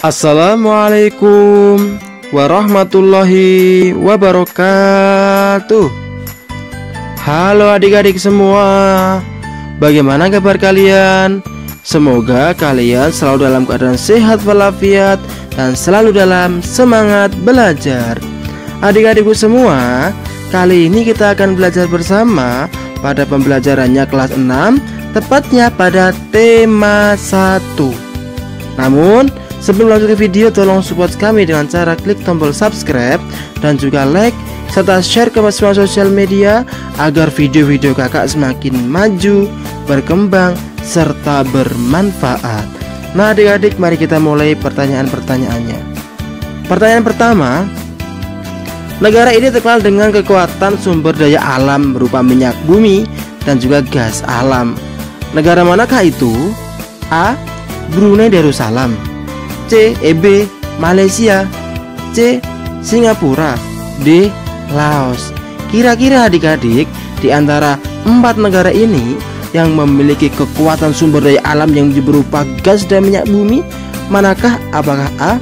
Assalamualaikum warahmatullahi wabarakatuh. Halo adik-adik semua, bagaimana kabar kalian? Semoga kalian selalu dalam keadaan sehat walafiat dan selalu dalam semangat belajar. Adik-adikku semua, kali ini kita akan belajar bersama pada pembelajarannya kelas 6, tepatnya pada tema 1. Namun sebelum lanjut ke video, tolong support kami dengan cara klik tombol subscribe dan juga like serta share ke semua sosial media agar video-video kakak semakin maju, berkembang, serta bermanfaat. Nah adik-adik, mari kita mulai pertanyaan-pertanyaannya. Pertanyaan pertama, negara ini terkenal dengan kekuatan sumber daya alam berupa minyak bumi dan juga gas alam. Negara manakah itu? A. Brunei Darussalam, C. B. Malaysia, C. Singapura, D. Laos. Kira-kira adik-adik, di antara 4 negara ini yang memiliki kekuatan sumber daya alam yang berupa gas dan minyak bumi, manakah? Apakah A,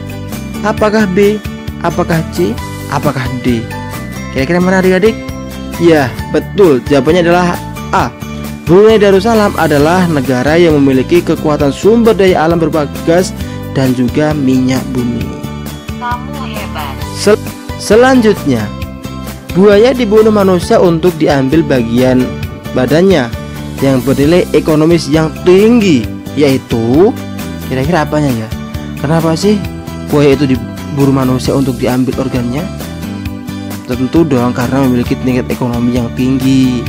apakah B, apakah C, apakah D? Kira-kira mana adik-adik? Ya, betul, jawabannya adalah A. Brunei Darussalam adalah negara yang memiliki kekuatan sumber daya alam berupa gas dan juga minyak bumi. Kamu hebat. Selanjutnya, buaya dibunuh manusia untuk diambil bagian badannya yang bernilai ekonomis yang tinggi, yaitu kira-kira apanya ya? Kenapa sih buaya itu diburu manusia untuk diambil organnya? Tentu dong karena memiliki tingkat ekonomi yang tinggi.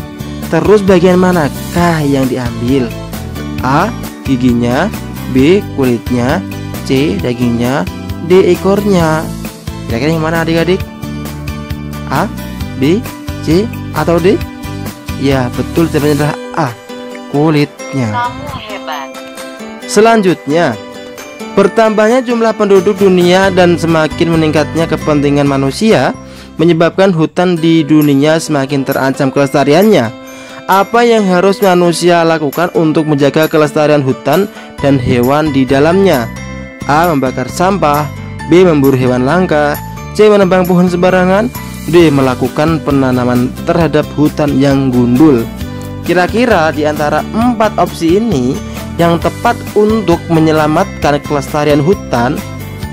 Terus bagian manakah yang diambil? A. Giginya, B. Kulitnya, C. Dagingnya, D. Ekornya. Kira-kira yang mana adik-adik? A, B, C, atau D? Ya betul, jawabannya adalah A. Kulitnya. Kamu hebat. Selanjutnya, bertambahnya jumlah penduduk dunia dan semakin meningkatnya kepentingan manusia menyebabkan hutan di dunia semakin terancam kelestariannya. Apa yang harus manusia lakukan untuk menjaga kelestarian hutan dan hewan di dalamnya? A. Membakar sampah, B. Memburu hewan langka, C. Menebang pohon sembarangan, D. Melakukan penanaman terhadap hutan yang gundul. Kira-kira di antara 4 opsi ini yang tepat untuk menyelamatkan kelestarian hutan,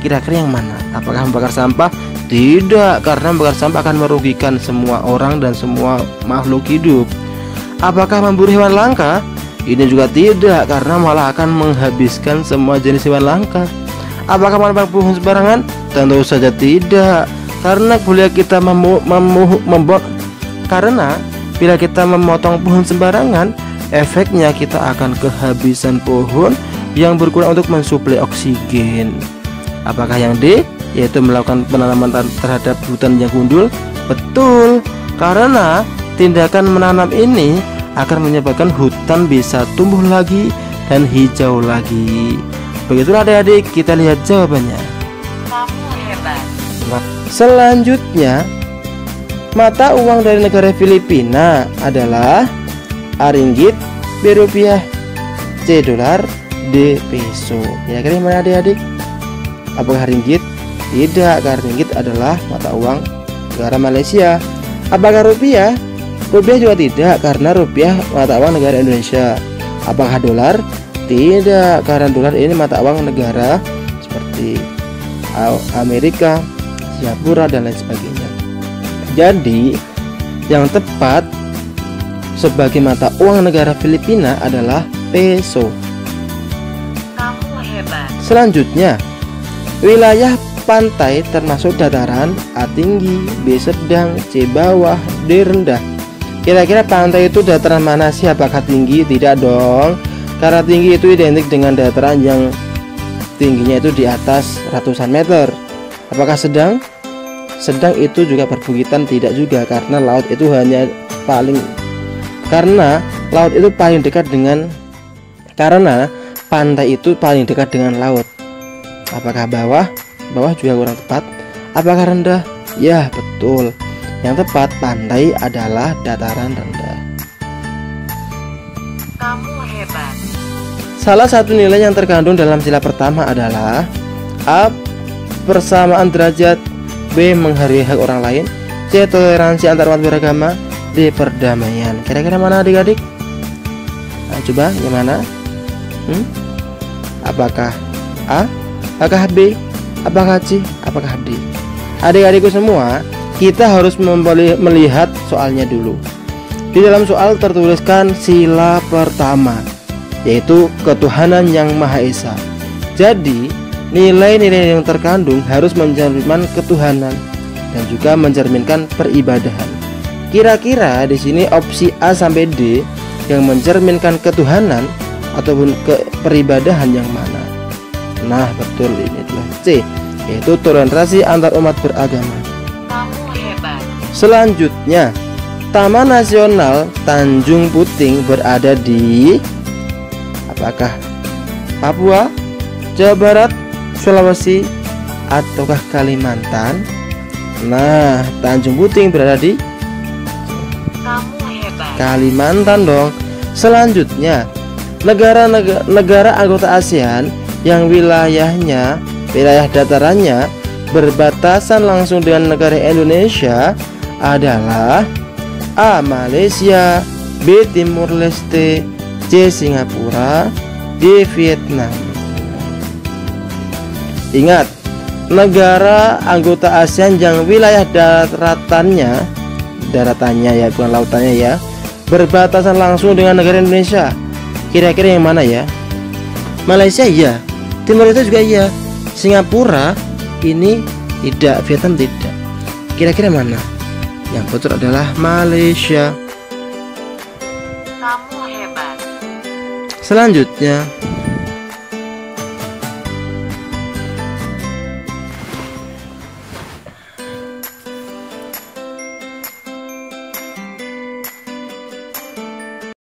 kira-kira yang mana? Apakah membakar sampah? Tidak, karena membakar sampah akan merugikan semua orang dan semua makhluk hidup. Apakah memburu hewan langka? Ini juga tidak, karena malah akan menghabiskan semua jenis hewan langka. Apakah menebang pohon sembarangan? Tentu saja tidak, karena bila kita bila kita memotong pohon sembarangan, efeknya kita akan kehabisan pohon yang berguna untuk mensuplai oksigen. Apakah yang D, yaitu melakukan penanaman terhadap hutan yang gundul? Betul, karena tindakan menanam ini akan menyebabkan hutan bisa tumbuh lagi dan hijau lagi. Begitulah adik-adik, kita lihat jawabannya. Kamu hebat. Selanjutnya, mata uang dari negara Filipina adalah A. Ringgit, B. Rupiah, C. Dolar, D. Peso. Kira-kira mana adik-adik? Apakah ringgit? Tidak, karena ringgit adalah mata uang negara Malaysia. Apakah rupiah? Rupiah juga tidak, karena rupiah mata uang negara Indonesia. Apakah dolar? Tidak, karena dolar ini mata uang negara seperti Amerika, Singapura, dan lain sebagainya. Jadi yang tepat sebagai mata uang negara Filipina adalah peso. Kamu hebat. Selanjutnya, wilayah pantai termasuk dataran A tinggi, B sedang, C bawah, D rendah. Kira-kira pantai itu dataran mana sih? Apakah tinggi? Tidak dong, karena tinggi itu identik dengan dataran yang tingginya itu di atas ratusan meter. Apakah sedang? Sedang itu juga perbukitan? Tidak juga, karena laut itu laut itu paling dekat dengan pantai itu paling dekat dengan laut. Apakah bawah? Bawah juga kurang tepat. Apakah rendah? Ya betul, yang tepat pantai adalah dataran rendah. Kamu hebat. Salah satu nilai yang terkandung dalam sila pertama adalah A. Persamaan derajat. B. Menghargai hak orang lain. C. Toleransi antar umat beragama. D. Perdamaian. Kira-kira mana adik-adik? Nah, coba yang mana? Apakah A? Apakah B? Apakah C? Apakah D? Adik-adikku semua, kita harus melihat soalnya dulu. Di dalam soal tertuliskan sila pertama, yaitu ketuhanan yang Maha Esa. Jadi nilai-nilai yang terkandung harus mencerminkan ketuhanan dan juga mencerminkan peribadahan. Kira-kira di sini opsi A sampai D yang mencerminkan ketuhanan ataupun peribadahan yang mana? Nah, betul, ini adalah C, yaitu toleransi antar umat beragama. Kamu hebat. Selanjutnya, Taman Nasional Tanjung Puting berada di apakah Papua, Jawa Barat, Sulawesi, ataukah Kalimantan? Nah, Tanjung Puting berada di Kamu hebat. Kalimantan dong. Selanjutnya, negara anggota ASEAN yang wilayah datarannya berbatasan langsung dengan negara Indonesia adalah A. Malaysia, B. Timur Leste, C. Singapura, D. Vietnam. Ingat, negara anggota ASEAN yang wilayah daratannya ya, bukan lautannya ya, berbatasan langsung dengan negara Indonesia. Kira-kira yang mana ya? Malaysia iya, Timur Leste juga iya, Singapura ini tidak, Vietnam tidak. Kira-kira mana? Yang betul adalah Malaysia. Kamu hebat. Selanjutnya,